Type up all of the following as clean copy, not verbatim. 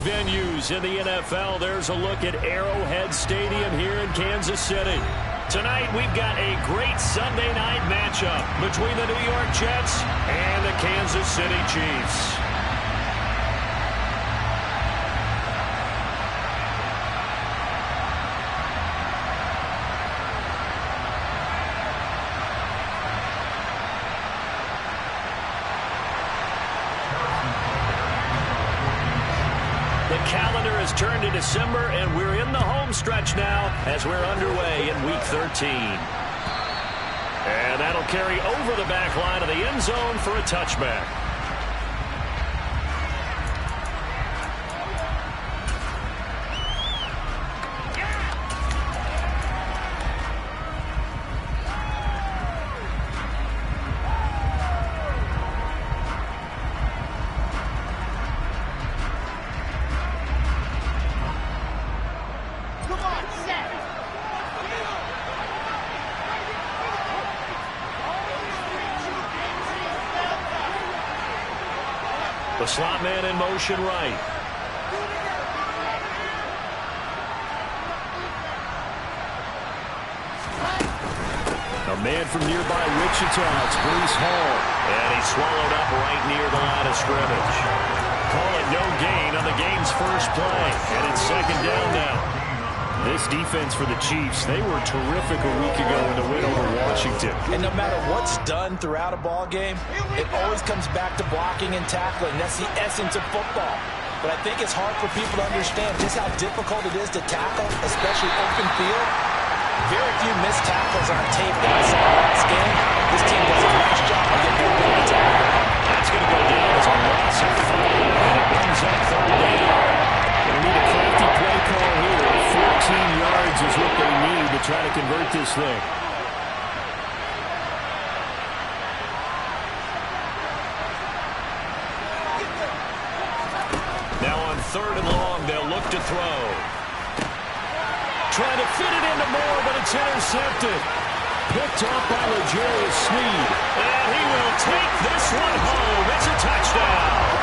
Venues in the NFL. There's a look at Arrowhead Stadium here in Kansas City. Tonight we've got a great Sunday night matchup between the New York Jets and the Kansas City Chiefs. The calendar has turned to December, and we're in the home stretch now as we're underway in Week 13. And that'll carry over the back line of the end zone for a touchback. The slot man in motion right. A man from nearby Wichita. It's Breece Hall. And he's swallowed up right near the line of scrimmage. Call it no gain on the game's first play. And it's second down now. This defense for the Chiefs, they were terrific a week ago in the win over Washington. And no matter what's done throughout a ball game, it always comes back to blocking and tackling. That's the essence of football. But I think it's hard for people to understand just how difficult it is to tackle, especially open field. Very few missed tackles on tape that I saw last game. This team does a nice job of getting their ability to tackle. That's going to go down as a loss of 5, and it brings up third down. They need a crafty play call here. 14 yards is what they need to try to convert this thing. Now on third and long, they'll look to throw. Trying to fit it into Moore, but it's intercepted. Picked off by L'Jarius Sneed. And he will take this one home. It's a touchdown.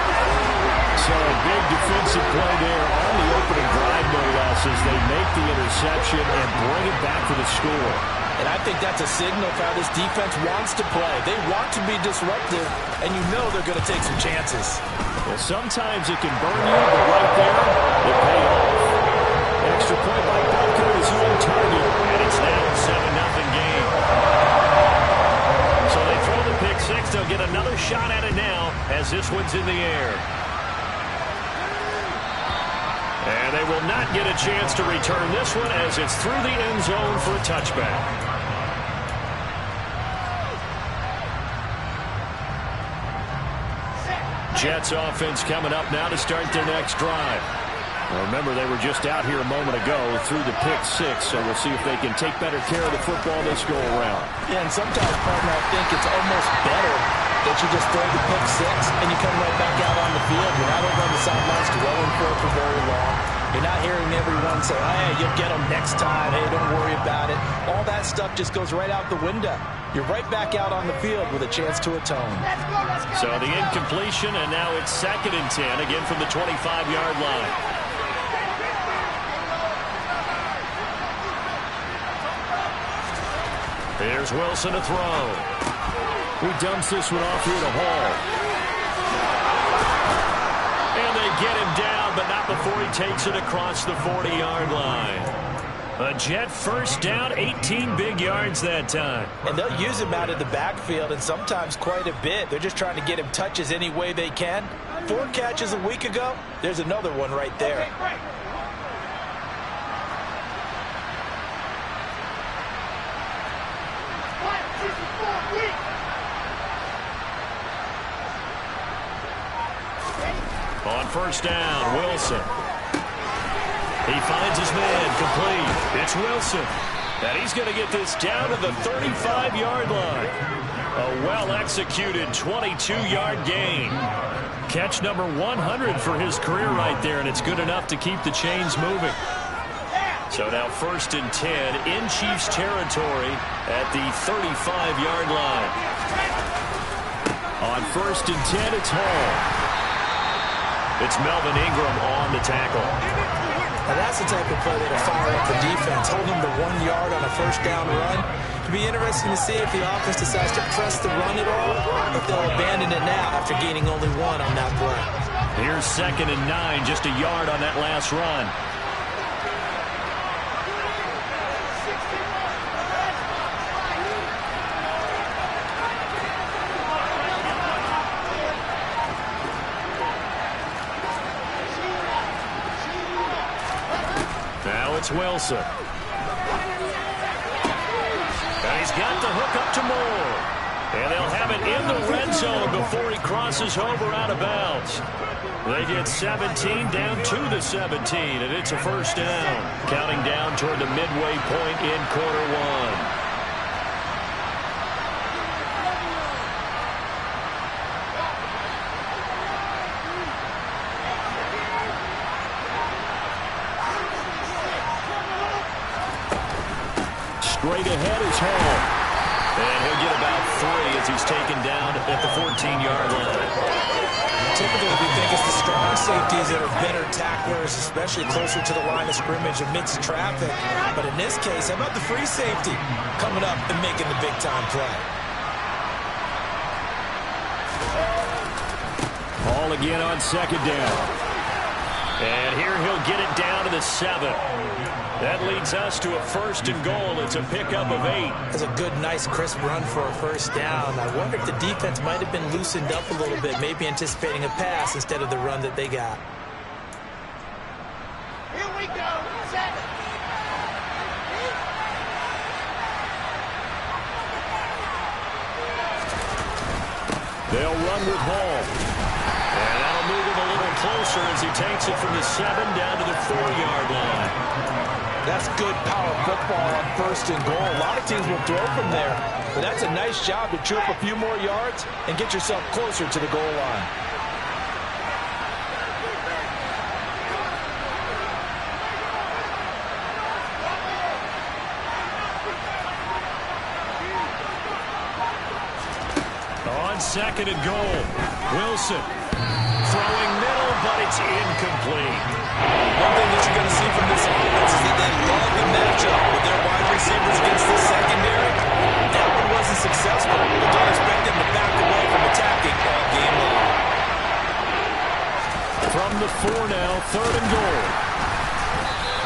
So a big defensive play there on the opening drive, no less, as they make the interception and bring it back for the score. And I think that's a signal for how this defense wants to play. They want to be disruptive, and you know they're going to take some chances. Well, sometimes it can burn you, but right there, it paid off. Extra point by Belko is on target, and it's now a 7-0 game. So they throw the pick six. They'll get another shot at it now as this one's in the air. And they will not get a chance to return this one as it's through the end zone for a touchback. Jets offense coming up now to start their next drive. Well, remember, they were just out here a moment ago through the pick six, so we'll see if they can take better care of the football this go around. Yeah, and sometimes, partner, I think it's almost better that you just throw the pick six and you come right back out on the field. You're not over on the sidelines dwelling for it for very long. You're not hearing everyone say, hey, you'll get them next time. Hey, don't worry about it. All that stuff just goes right out the window. You're right back out on the field with a chance to atone. So the incompletion, and now it's 2nd and 10, again from the 25-yard line. Here's Wilson to throw. He dumps this one off here to Hall. And they get him down, but not before he takes it across the 40-yard line. A Jet first down, 18 big yards that time. And they'll use him out of the backfield, and sometimes quite a bit. They're just trying to get him touches any way they can. 4 catches a week ago. There's another one right there. On first down, Wilson. He finds his man, complete. It's Wilson. And he's going to get this down to the 35-yard line. A well-executed 22-yard gain. Catch number 100 for his career right there, and it's good enough to keep the chains moving. So now 1st and 10 in Chiefs territory at the 35-yard line. On 1st and 10, it's Hall. It's Melvin Ingram on the tackle. Now that's the type of play that'll fire up the defense, hold them to 1 yard on a first down run. It'll be interesting to see if the offense decides to press the run at all, or if they'll abandon it now after gaining only 1 on that play. Here's 2nd and 9, just a yard on that last run. Now it's Wilson. And he's got the hook up to Moore. And they'll have it in the red zone before he crosses over out of bounds. They get 17 down to the 17, and it's a first down. Counting down toward the midway point in quarter 1. Straight ahead is Hall. And he'll get about 3 as he's taken down at the 14-yard line. Typically, we think it's the strong safeties that are better tacklers, especially closer to the line of scrimmage amidst traffic. But in this case, how about the free safety coming up and making the big-time play? Hall again on 2nd down. And here he'll get it down to the 7. That leads us to a 1st and goal. It's a pickup of 8. That's a good, nice, crisp run for a first down. I wonder if the defense might have been loosened up a little bit, maybe anticipating a pass instead of the run that they got. Here we go. 7. They'll run with Hall. And that'll move him a little closer as he takes it from the 7 down to the 4-yard line. That's good power football on 1st and goal. A lot of teams will throw from there, but that's a nice job to chew up a few more yards and get yourself closer to the goal line. On 2nd and goal, Wilson throwing middle, but it's incomplete. One thing that you're going to see from this offense is that they love the matchup with their wide receivers against the secondary. That one wasn't successful, but don't expect them to back away from attacking all game long. From the 4 now, 3rd and goal.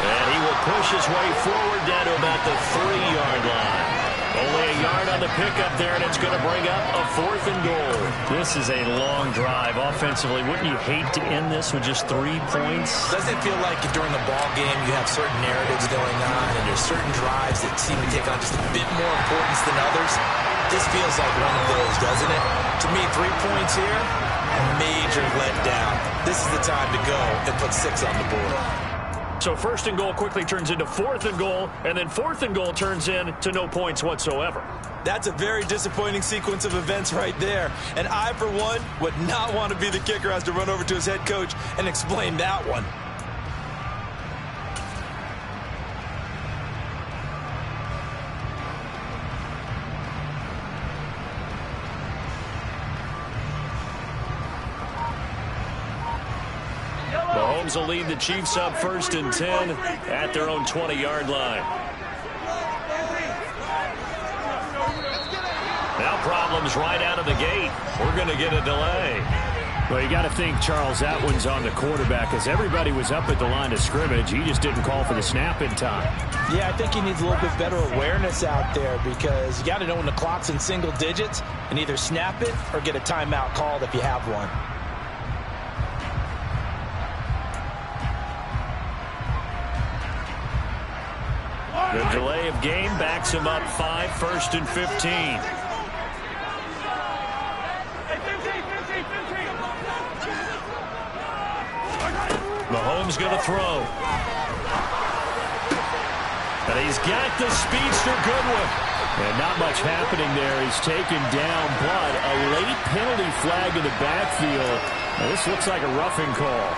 And he will push his way forward down to about the 3-yard line. Only a yard on the pickup there, and it's going to bring up a 4th and goal. This is a long drive offensively. Wouldn't you hate to end this with just 3 points? Doesn't it feel like during the ball game you have certain narratives going on and there's certain drives that seem to take on just a bit more importance than others? This feels like one of those, doesn't it? To me, 3 points here, a major letdown. This is the time to go and put 6 on the board. So 1st and goal quickly turns into 4th and goal, and then 4th and goal turns into no points whatsoever. That's a very disappointing sequence of events right there. And I, for one, would not want to be the kicker who has to run over to his head coach and explain that one. Mahomes will lead the Chiefs up 1st and 10 at their own 20-yard line. Now problems right out of the gate. We're going to get a delay. Well, you got to think, Charles, that one's on the quarterback as everybody was up at the line of scrimmage. He just didn't call for the snap in time. Yeah, I think he needs a little bit better awareness out there because you got to know when the clock's in single digits and either snap it or get a timeout called if you have one. The delay of game backs him up 5, 1st and 15. Mahomes going to throw. And he's got the speedster Goodwin. And not much happening there. He's taken down, but a late penalty flag in the backfield. Now, this looks like a roughing call.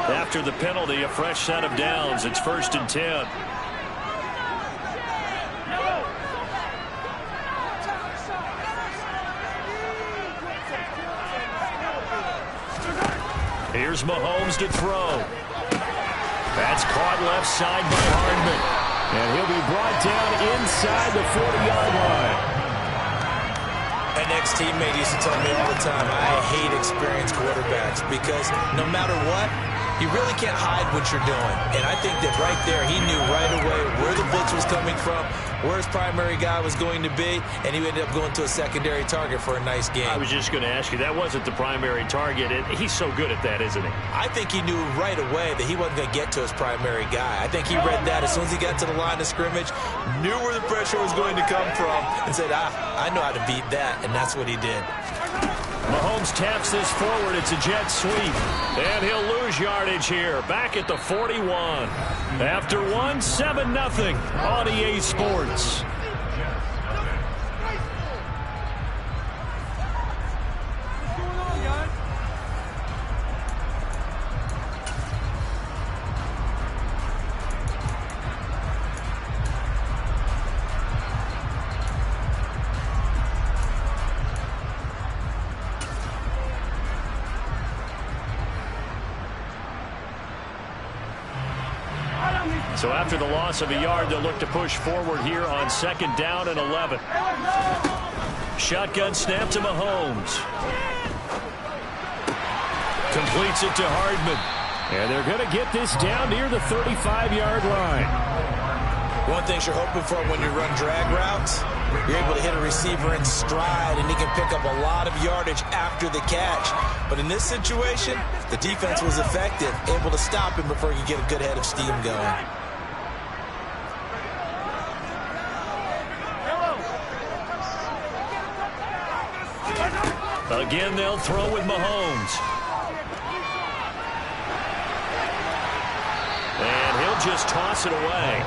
After the penalty, a fresh set of downs. It's 1st and 10. Here's Mahomes to throw. That's caught left side by Hardman. And he'll be brought down inside the 40-yard line. An ex-teammate used to tell me all the time, I hate experienced quarterbacks because no matter what, you really can't hide what you're doing. And I think that right there, he knew right away where the blitz was coming from, where his primary guy was going to be, and he ended up going to a secondary target for a nice game. I was just going to ask you, that wasn't the primary target. He's so good at that, isn't he? I think he knew right away that he wasn't going to get to his primary guy. I think he read that as soon as he got to the line of scrimmage, knew where the pressure was going to come from, and said, I know how to beat that, and that's what he did. Mahomes taps this forward. It's a jet sweep. And he'll lose yardage here. Back at the 41. After one, 7-0 on EA Sports. So after the loss of a yard, they'll look to push forward here on second down and 11. Shotgun snap to Mahomes. Completes it to Hardman. And they're going to get this down near the 35-yard line. One thing you're hoping for when you run drag routes, you're able to hit a receiver in stride, and he can pick up a lot of yardage after the catch. But in this situation, the defense was effective, able to stop him before he could get a good head of steam going. Again, they'll throw with Mahomes. And he'll just toss it away.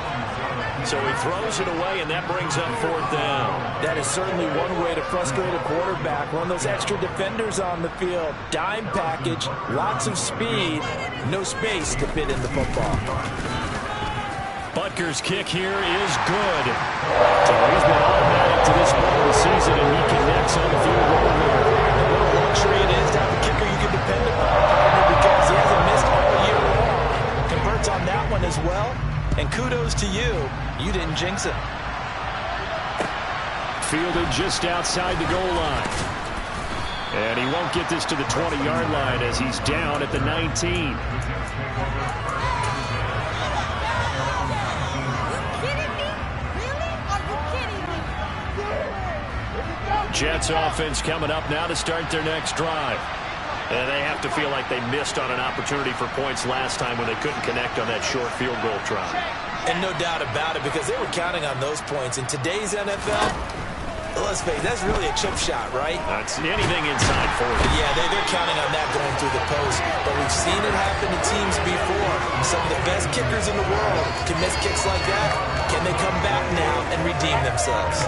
So he throws it away, and that brings up fourth down. That is certainly one way to frustrate a quarterback. Run those extra defenders on the field. Dime package, lots of speed, no space to fit in the football. Butker's kick here is good. So he's been automatic to this point of the season, and he connects on the field goal here. What a luxury it is to have a kicker you can depend upon, because he hasn't missed all year long. Converts on that one as well. And kudos to you. You didn't jinx it. Fielded just outside the goal line. And he won't get this to the 20-yard line as he's down at the 19. Jets offense coming up now to start their next drive. And they have to feel like they missed on an opportunity for points last time when they couldn't connect on that short field goal try. And no doubt about it, because they were counting on those points. In today's NFL, let's face it, that's really a chip shot, right? That's anything inside 40. Yeah, they're counting on that going through the post. But we've seen it happen to teams before. Some of the best kickers in the world can miss kicks like that. Can they come back now and redeem themselves?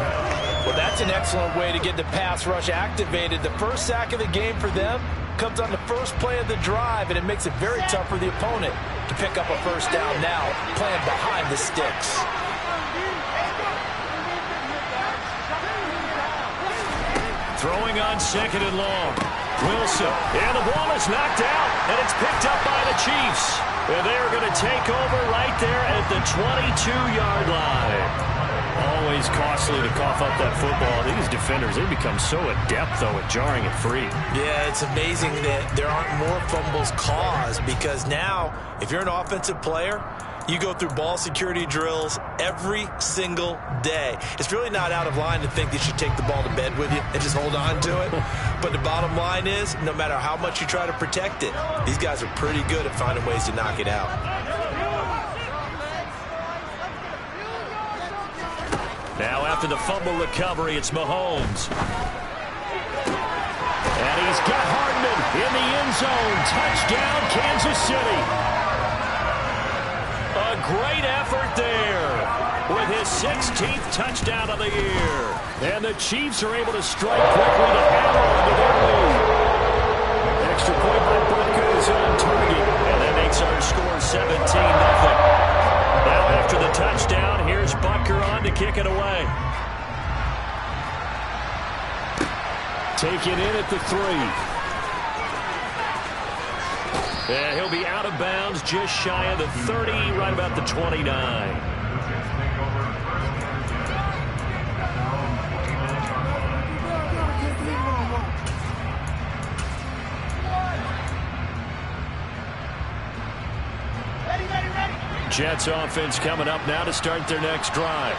Well, that's an excellent way to get the pass rush activated. The first sack of the game for them comes on the first play of the drive, and it makes it very tough for the opponent to pick up a first down now, playing behind the sticks. Throwing on second and long. Wilson, and the ball is knocked out, and it's picked up by the Chiefs. And they're going to take over right there at the 22-yard line. Always costly to cough up that football. These defenders, they become so adept, though, at jarring it free. Yeah, it's amazing that there aren't more fumbles caused, because now, if you're an offensive player, you go through ball security drills every single day. It's really not out of line to think that you should take the ball to bed with you and just hold on to it. But the bottom line is, no matter how much you try to protect it, these guys are pretty good at finding ways to knock it out. Now after the fumble recovery, it's Mahomes. And he's got Hardman in the end zone. Touchdown, Kansas City. A great effort there with his 16th touchdown of the year. And the Chiefs are able to strike quickly to add on to their lead. Extra point by Butker is on target. And that makes our score 17-0. Now after the touchdown, here's Butker on to kick it away. Taken in at the 3. Yeah, he'll be out of bounds just shy of the 30, right about the 29. Jets offense coming up now to start their next drive.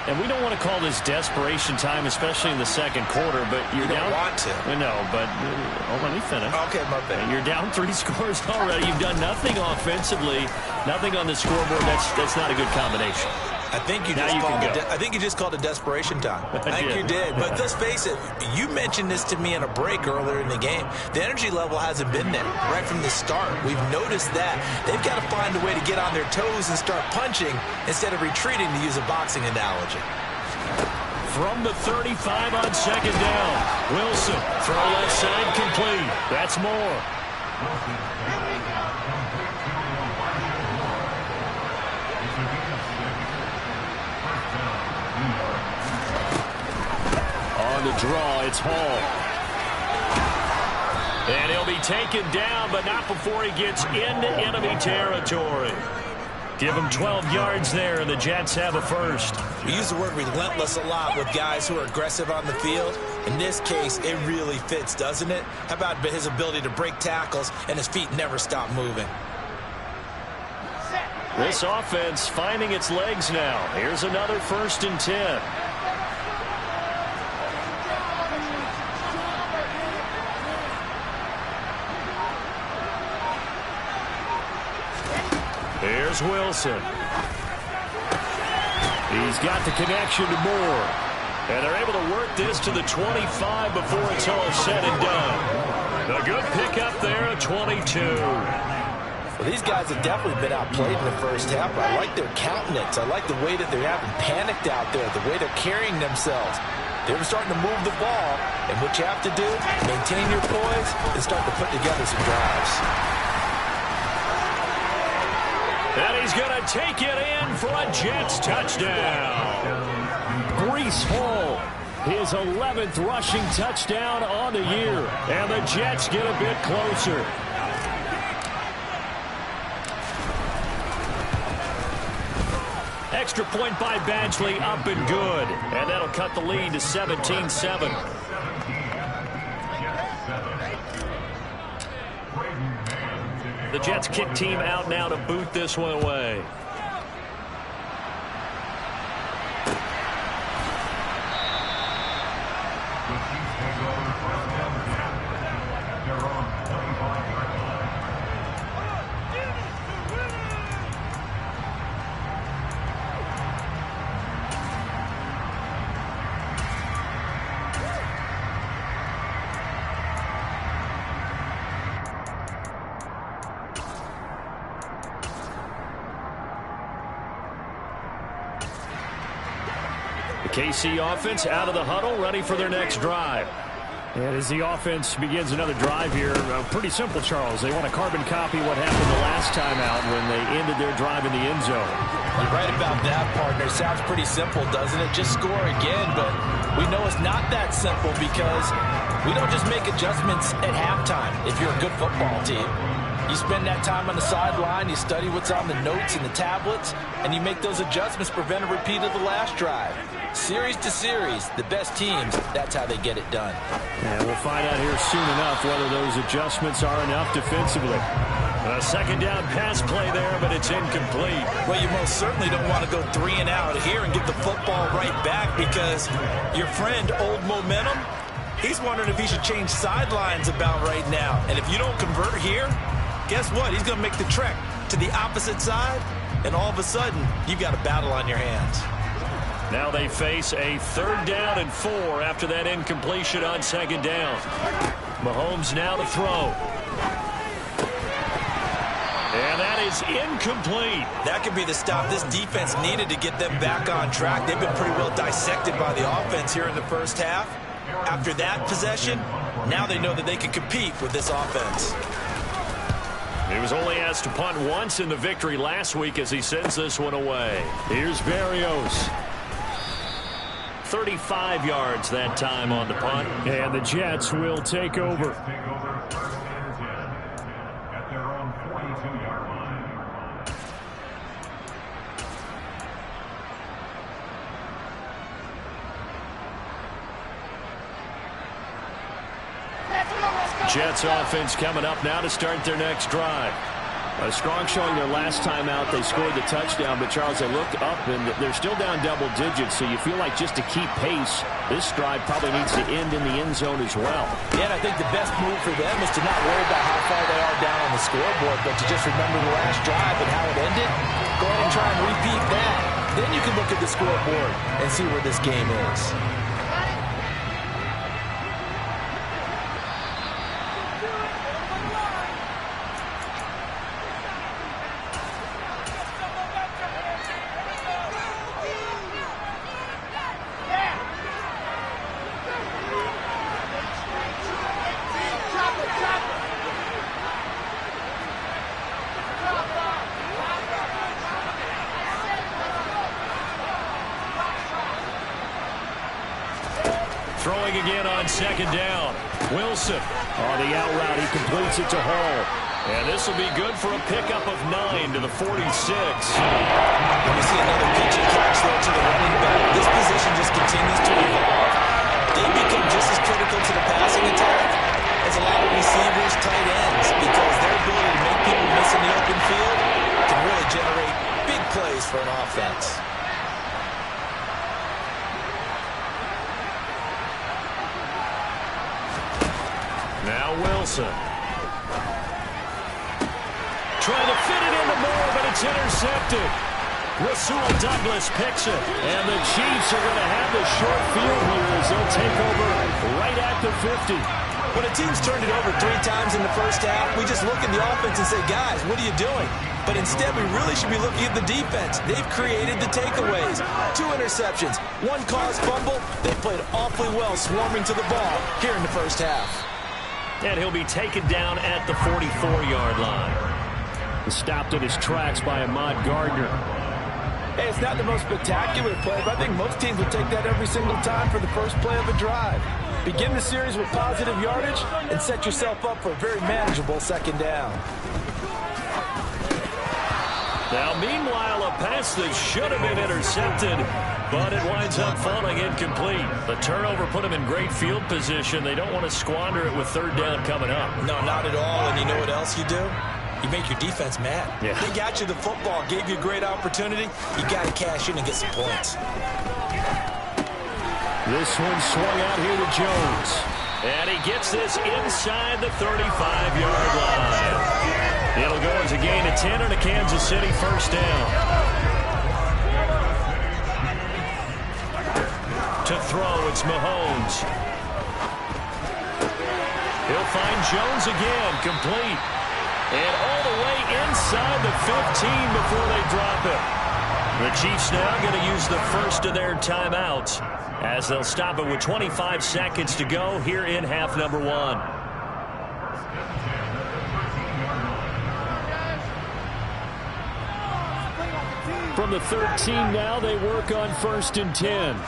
And we don't want to call this desperation time, especially in the second quarter, but you're down. You don't want to. No, but let me finish. Okay, my bad. You're down 3 scores already. You've done nothing offensively, nothing on the scoreboard. That's not a good combination. I think you just called it desperation time. I think you did. But let's face it, you mentioned this to me in a break earlier in the game. The energy level hasn't been there right from the start. We've noticed that. They've got to find a way to get on their toes and start punching instead of retreating, to use a boxing analogy. From the 35 on second down, Wilson, throw left side complete. That's more. On the draw, it's Hall. And he'll be taken down, but not before he gets into enemy territory. Give him 12 yards there, and the Jets have a first. We use the word relentless a lot with guys who are aggressive on the field. In this case, it really fits, doesn't it? How about his ability to break tackles and his feet never stop moving? This offense finding its legs now. Here's another 1st and 10. Here's Wilson. He's got the connection to Moore. And they're able to work this to the 25 before it's all said and done. A good pickup there at 22. Well, these guys have definitely been outplayed in the first half. I like their countenance. I like the way that they're having panicked out there, the way they're carrying themselves. They're starting to move the ball. And what you have to do, maintain your poise and start to put together some drives. And he's going to take it in for a Jets touchdown. Breece Hall, his 11th rushing touchdown on the year. And the Jets get a bit closer. Extra point by Badgley, up and good. And that'll cut the lead to 17-7. The Jets kick team out now to boot this one away. KC offense out of the huddle, ready for their next drive. And as the offense begins another drive here, pretty simple, Charles. They want to carbon copy what happened the last time out when they ended their drive in the end zone. You're right about that, partner. Sounds pretty simple, doesn't it? Just score again, but we know it's not that simple because we don't just make adjustments at halftime if you're a good football team. You spend that time on the sideline, you study what's on the notes and the tablets, and you make those adjustments, prevent a repeat of the last drive. Series to series, the best teams, that's how they get it done. And we'll find out here soon enough whether those adjustments are enough defensively. A second down pass play there, but it's incomplete. Well, you most certainly don't want to go 3 and out here and get the football right back because your friend, Old Momentum, he's wondering if he should change sidelines about right now. And if you don't convert here, guess what? He's going to make the trek to the opposite side, and all of a sudden, you've got a battle on your hands. Now they face a 3rd down and 4 after that incompletion on second down. Mahomes now to throw. And that is incomplete. That could be the stop this defense needed to get them back on track. They've been pretty well dissected by the offense here in the first half. After that possession, now they know that they can compete with this offense. He was only asked to punt once in the victory last week as he sends this one away. Here's Berrios. 35 yards that time on the punt. And the Jets will take over. their own 42-yard line. Jets offense coming up now to start their next drive. A strong showing their last time out. They scored the touchdown, but Charles, they looked up and they're still down double digits, so you feel like just to keep pace, this drive probably needs to end in the end zone as well. Yeah, and I think the best move for them is to not worry about how far they are down on the scoreboard, but to just remember the last drive and how it ended. Go ahead and try and repeat that. Then you can look at the scoreboard and see where this game is. Throwing again on second down. Wilson on the out route. He completes it to Hall. And this will be good for a pickup of 9 to the 46. And we see another pitch and catch there to the running back. This position just continues to evolve. They become just as critical to the passing attack as a lot of receivers, tight ends, because their ability to make people miss in the open field can really generate big plays for an offense. Now Wilson. Trying to fit it into Moore, but it's intercepted. Rasul Douglas picks it. And the Chiefs are going to have the short field here as they'll take over right at the 50. When a team's turned it over 3 times in the first half, we just look at the offense and say, guys, what are you doing? But instead, we really should be looking at the defense. They've created the takeaways. 2 interceptions, 1 caused fumble. They played awfully well swarming to the ball here in the first half. And he'll be taken down at the 44-yard line. Stopped in his tracks by Ahmad Gardner. Hey, it's not the most spectacular play, but I think most teams would take that every single time for the first play of a drive. Begin the series with positive yardage and set yourself up for a very manageable second down. Now, meanwhile, a pass that should have been intercepted, but it winds up falling incomplete. The turnover put them in great field position. They don't want to squander it with third down coming up. No, not at all. And you know what else you do? You make your defense mad. Yeah. They got you the football, gave you a great opportunity. You got to cash in and get some points. This one swung out here to Jones. And he gets this inside the 35-yard line. It'll go as a gain of 10 and a Kansas City first down. To throw, it's Mahomes. He'll find Jones again, complete. And all the way inside the 15 before they drop it. The Chiefs now going to use the first of their timeouts as they'll stop it with 25 seconds to go here in half number 1. From the 13 now, they work on 1st and 10.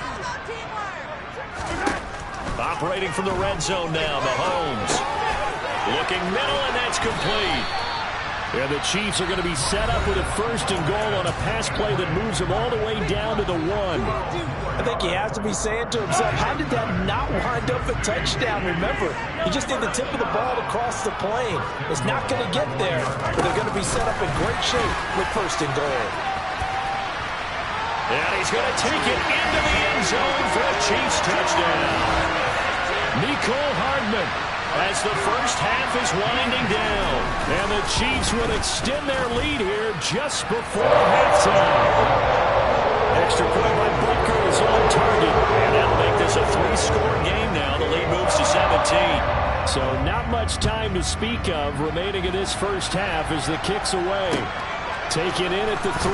Operating from the red zone now, Mahomes. Looking middle, and that's complete. And the Chiefs are going to be set up with a 1st and goal on a pass play that moves them all the way down to the 1. I think he has to be saying to himself, how did that not wind up a touchdown? Remember, he just did the tip of the ball across the plane. It's not going to get there, but they're going to be set up in great shape with 1st and goal. And he's going to take it into the end zone for a Chiefs touchdown. Nicole Hardman as the first half is winding down. And the Chiefs will extend their lead here just before halftime. Extra point by Butker is on target. And that'll make this a 3-score game now. The lead moves to 17. So not much time to speak of remaining in this first half as the kick's away. Taken in at the 3.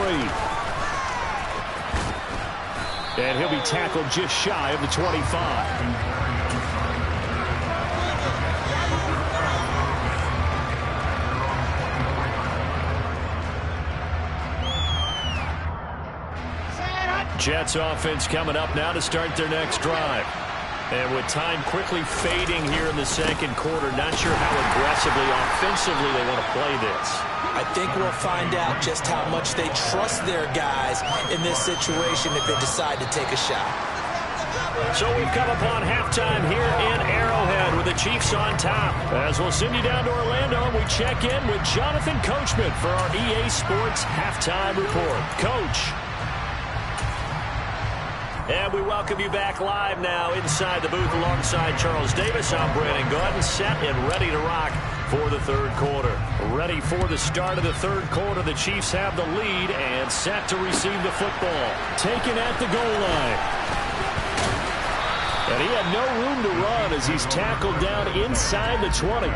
And he'll be tackled just shy of the 25. Jets offense coming up now to start their next drive. And with time quickly fading here in the second quarter, not sure how aggressively, offensively they want to play this. I think we'll find out just how much they trust their guys in this situation if they decide to take a shot. So we've come upon halftime here in Arrowhead with the Chiefs on top. As we'll send you down to Orlando, and we check in with Jonathan Coachman for our EA Sports Halftime Report. Coach. And we welcome you back live now inside the booth alongside Charles Davis. I'm Brandon Gaudin, set and ready to rock for the third quarter. Ready for the start of the third quarter. The Chiefs have the lead and set to receive the football. Taken at the goal line. And he had no room to run as he's tackled down inside the 20.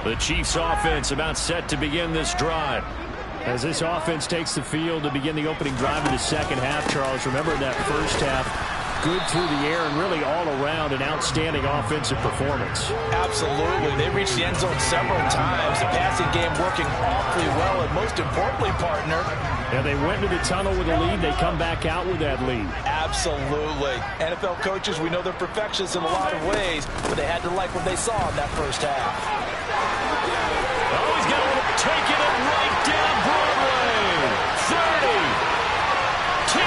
The Chiefs offense about set to begin this drive. As this offense takes the field to begin the opening drive of the second half, Charles, remember that first half, good through the air and really all around an outstanding offensive performance. Absolutely. They reached the end zone several times. The passing game working awfully well, and most importantly, partner. And they went into the tunnel with a lead. They come back out with that lead. Absolutely. NFL coaches, we know they're perfectionists in a lot of ways, but they had to like what they saw in that first half. Oh, he's got to take it right down Broadway. 30, 10,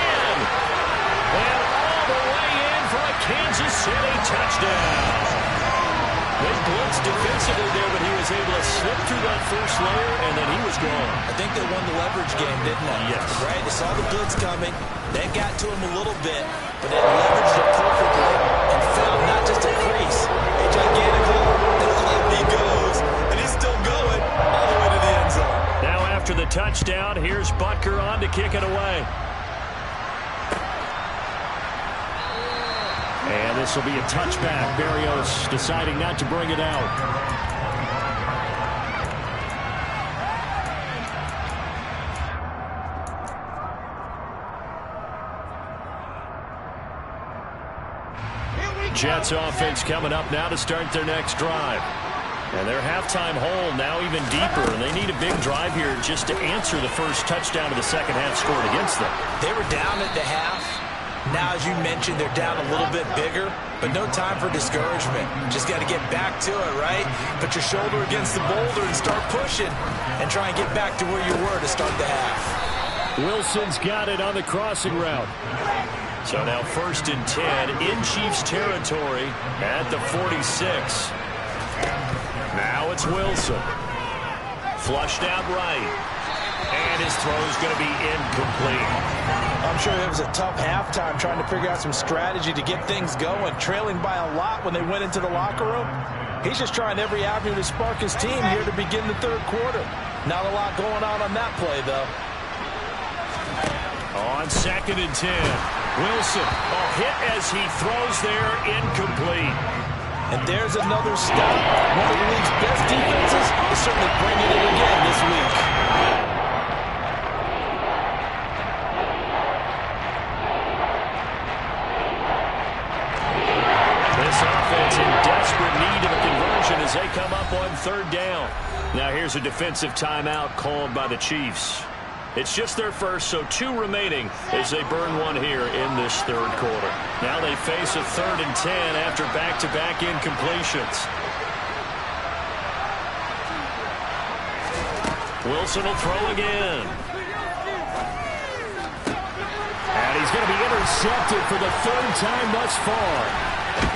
and all the way in for a Kansas City touchdown. They blitzed defensively there, but he was able to slip through that first layer, and then he was gone. I think they won the leverage game, didn't they? Yes. Right? They saw the blitz coming. That got to him a little bit, but they leveraged it perfectly and found not just a crease, a gigantic hole, and up he goes, and he's still going all the way to the end zone. Now after the touchdown, here's Butker on to kick it away. And this will be a touchback. Berrios deciding not to bring it out. Jets offense coming up now to start their next drive. And their halftime hole now even deeper, and they need a big drive here just to answer the first touchdown of the second half scored against them. They were down at the half. Now, as you mentioned, they're down a little bit bigger, but no time for discouragement. Just got to get back to it, right? Put your shoulder against the boulder and start pushing and try and get back to where you were to start the half. Wilson's got it on the crossing route. So now 1st and 10 in Chiefs territory at the 46. Now it's Wilson. Flushed out right. And his throw's going to be incomplete. I'm sure it was a tough halftime trying to figure out some strategy to get things going, trailing by a lot when they went into the locker room. He's just trying every avenue to spark his team here to begin the third quarter. Not a lot going on that play, though. On 2nd and 10, Wilson, a hit as he throws there, incomplete. And there's another stop. One of the league's best defenses is certainly bringing it again this week. In desperate need of a conversion as they come up on 3rd down. Now here's a defensive timeout called by the Chiefs. It's just their first, so 2 remaining as they burn one here in this third quarter. Now they face a 3rd and 10 after back-to-back incompletions. Wilson will throw again. And he's going to be intercepted for the 3rd time thus far.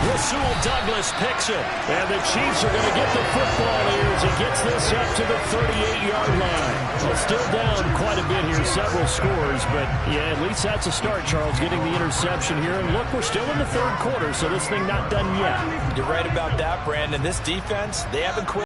Rasul Douglas picks it, and the Chiefs are going to get the football here as he gets this up to the 38-yard line. Well, still down quite a bit here, several scores, but yeah, at least that's a start, Charles, getting the interception here. And look, we're still in the third quarter, so this thing not done yet. You're right about that, Brandon. This defense, they haven't quit.